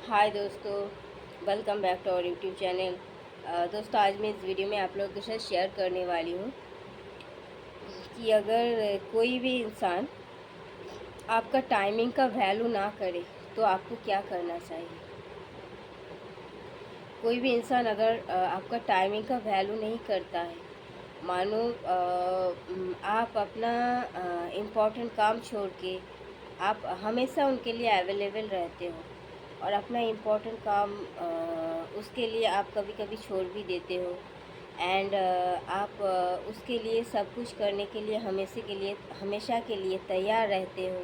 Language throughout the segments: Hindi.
हाय दोस्तों, welcome back to our YouTube channel. दोस्तों, आज मैं इस वीडियो में आप लोगों के साथ शेयर करने वाली हूँ कि अगर कोई भी इंसान आपका टाइमिंग का वैल्यू ना करे तो आपको क्या करना चाहिए। कोई भी इंसान अगर आपका टाइमिंग का वैल्यू नहीं करता है, मानो आप अपना इम्पोर्टेंट काम छोड़ के आप हमेशा उनके लिए अवेलेबल रहते हो और अपना इम्पोर्टेंट काम उसके लिए आप कभी कभी छोड़ भी देते हो। एंड आप उसके लिए सब कुछ करने के लिए हमेशा के लिए तैयार रहते हो।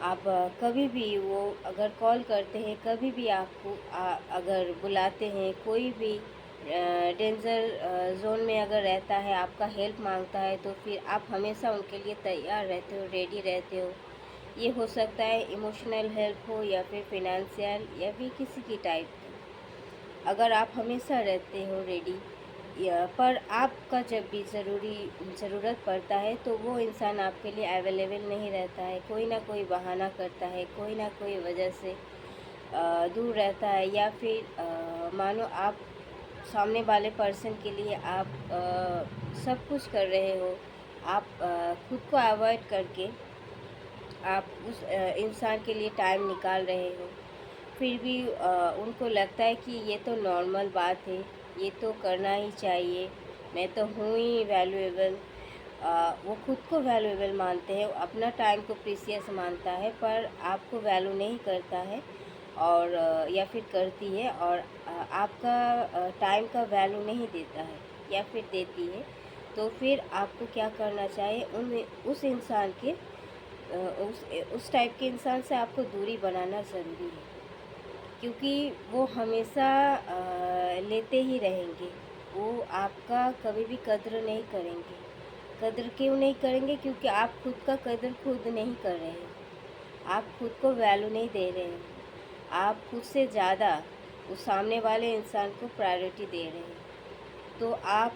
आप कभी भी वो अगर कॉल करते हैं, कभी भी आपको अगर बुलाते हैं, कोई भी डेंजर जोन में अगर रहता है, आपका हेल्प मांगता है, तो फिर आप हमेशा उनके लिए तैयार रहते हो, रेडी रहते हो। ये हो सकता है इमोशनल हेल्प हो या फिर फिनेंशियल या फिर किसी की टाइप की। अगर आप हमेशा रहते हो रेडी, या पर आपका जब भी ज़रूरत पड़ता है तो वो इंसान आपके लिए अवेलेबल नहीं रहता है, कोई ना कोई बहाना करता है, कोई ना कोई वजह से दूर रहता है, या फिर मानो आप सामने वाले पर्सन के लिए आप सब कुछ कर रहे हो, आप खुद को अवॉइड करके आप उस इंसान के लिए टाइम निकाल रहे हो, फिर भी उनको लगता है कि ये तो नॉर्मल बात है, ये तो करना ही चाहिए, मैं तो हूँ ही वैल्यूएबल। वो खुद को वैल्यूएबल मानते हैं, अपना टाइम को प्रीसियस मानता है, पर आपको वैल्यू नहीं करता है और या फिर करती है और आपका टाइम का वैल्यू नहीं देता है या फिर देती है। तो फिर आपको क्या करना चाहिए, उस इंसान के उस टाइप के इंसान से आपको दूरी बनाना ज़रूरी है, क्योंकि वो हमेशा लेते ही रहेंगे। वो आपका कभी भी कद्र नहीं करेंगे। कद्र क्यों नहीं करेंगे? क्योंकि आप खुद का कद्र खुद नहीं कर रहे हैं, आप खुद को वैल्यू नहीं दे रहे हैं, आप खुद से ज़्यादा उस सामने वाले इंसान को प्रायोरिटी दे रहे हैं। तो आप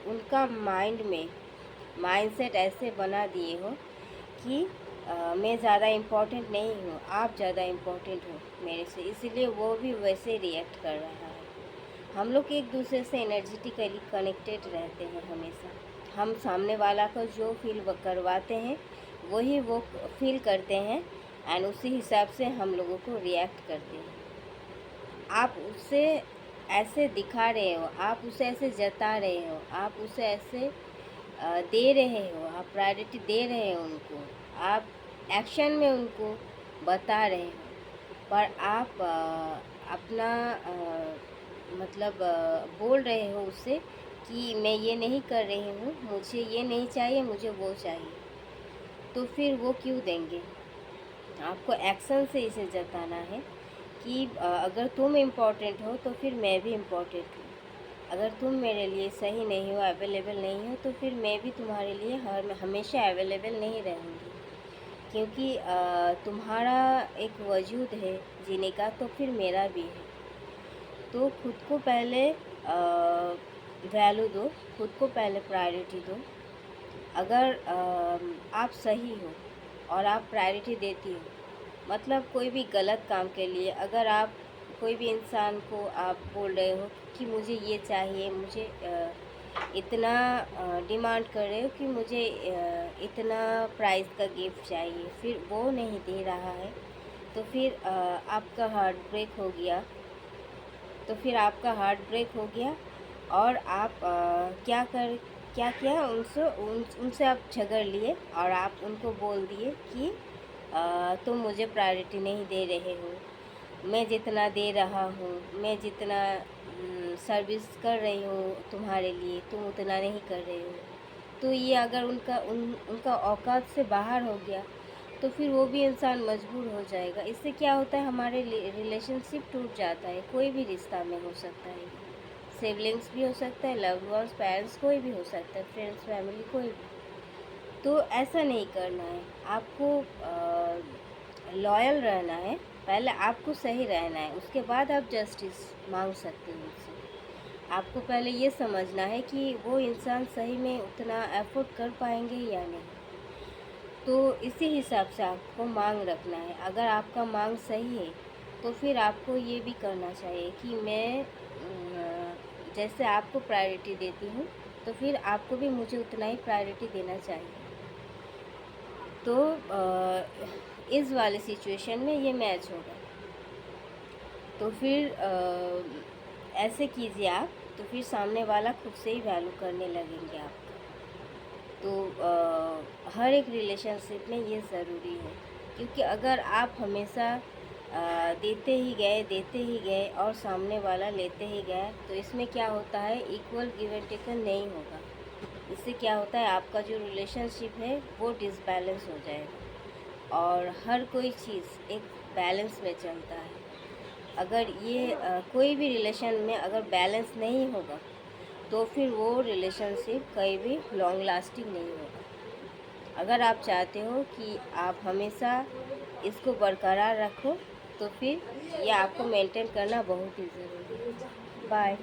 उनका माइंडसेट ऐसे बना दिए हो कि मैं ज़्यादा इम्पोर्टेंट नहीं हूँ, आप ज़्यादा इम्पोर्टेंट हो मेरे से, इसीलिए वो भी वैसे रिएक्ट कर रहा है। हम लोग एक दूसरे से एनर्जेटिकली कनेक्टेड रहते हैं हमेशा। हम सामने वाला को जो फील करवाते हैं वही वो फील करते हैं, एंड उसी हिसाब से हम लोगों को रिएक्ट करते हैं। आप उससे ऐसे दिखा रहे हो, आप उसे ऐसे जता रहे हो, आप उसे ऐसे दे रहे हो, आप प्रायोरिटी दे रहे हो उनको, आप एक्शन में उनको बता रहे हो, पर आप अपना मतलब बोल रहे हो उससे कि मैं ये नहीं कर रही हूँ, मुझे ये नहीं चाहिए, मुझे वो चाहिए। तो फिर वो क्यों देंगे? आपको एक्शन से इसे जताना है कि अगर तुम इम्पोर्टेंट हो तो फिर मैं भी इम्पोर्टेंट हूँ। अगर तुम मेरे लिए सही नहीं हो, अवेलेबल नहीं हो, तो फिर मैं भी तुम्हारे लिए हमेशा अवेलेबल नहीं रहूँगी, क्योंकि तुम्हारा एक वजूद है जीने का, तो फिर मेरा भी है। तो खुद को पहले वैल्यू दो, खुद को पहले प्रायोरिटी दो। अगर आप सही हो और आप प्रायोरिटी देती हो, मतलब कोई भी गलत काम के लिए अगर आप कोई भी इंसान को आप बोल रहे हो कि मुझे ये चाहिए, मुझे इतना डिमांड कर रहे हो कि मुझे इतना प्राइस का गिफ्ट चाहिए, फिर वो नहीं दे रहा है, तो फिर आपका हार्ट ब्रेक हो गया। तो फिर आपका हार्ट ब्रेक हो गया और आप क्या किया, उनसे आप झगड़ लिए और आप उनको बोल दिए कि तुम मुझे प्रायोरिटी नहीं दे रहे हो, मैं जितना दे रहा हूँ, मैं जितना सर्विस कर रही हूँ तुम्हारे लिए, तुम उतना नहीं कर रहे हो। तो ये अगर उनका औकात से बाहर हो गया, तो फिर वो भी इंसान मजबूर हो जाएगा। इससे क्या होता है, हमारे रिलेशनशिप टूट जाता है। कोई भी रिश्ता में हो सकता है, सिबलिंग्स भी हो सकता है, लव्ड वंस, पेरेंट्स, कोई भी हो सकता है, फ्रेंड्स, फैमिली, कोई भी। तो ऐसा नहीं करना है, आपको लॉयल रहना है। पहले आपको सही रहना है, उसके बाद आप जस्टिस मांग सकते हैं उससे। आपको पहले ये समझना है कि वो इंसान सही में उतना एफोर्ड कर पाएंगे या नहीं। तो इसी हिसाब से आपको मांग रखना है। अगर आपका मांग सही है तो फिर आपको ये भी करना चाहिए कि मैं जैसे आपको प्रायोरिटी देती हूँ, तो फिर आपको भी मुझे उतना ही प्रायोरिटी देना चाहिए। तो इस वाले सिचुएशन में ये मैच होगा। तो फिर ऐसे कीजिए आप, तो फिर सामने वाला खुद से ही वैल्यू करने लगेंगे आपका। तो हर एक रिलेशनशिप में ये ज़रूरी है, क्योंकि अगर आप हमेशा देते ही गए और सामने वाला लेते ही गया, तो इसमें क्या होता है, इक्वल गिव एंड टेकन नहीं होगा। इससे क्या होता है, आपका जो रिलेशनशिप है वो डिसबैलेंस हो जाएगा और हर कोई चीज़ एक बैलेंस में चलता है। अगर ये कोई भी रिलेशन में अगर बैलेंस नहीं होगा, तो फिर वो रिलेशनशिप कहीं भी लॉन्ग लास्टिंग नहीं होगा। अगर आप चाहते हो कि आप हमेशा इसको बरकरार रखो, तो फिर ये आपको मेंटेन करना बहुत ही ज़रूरी है। बाय।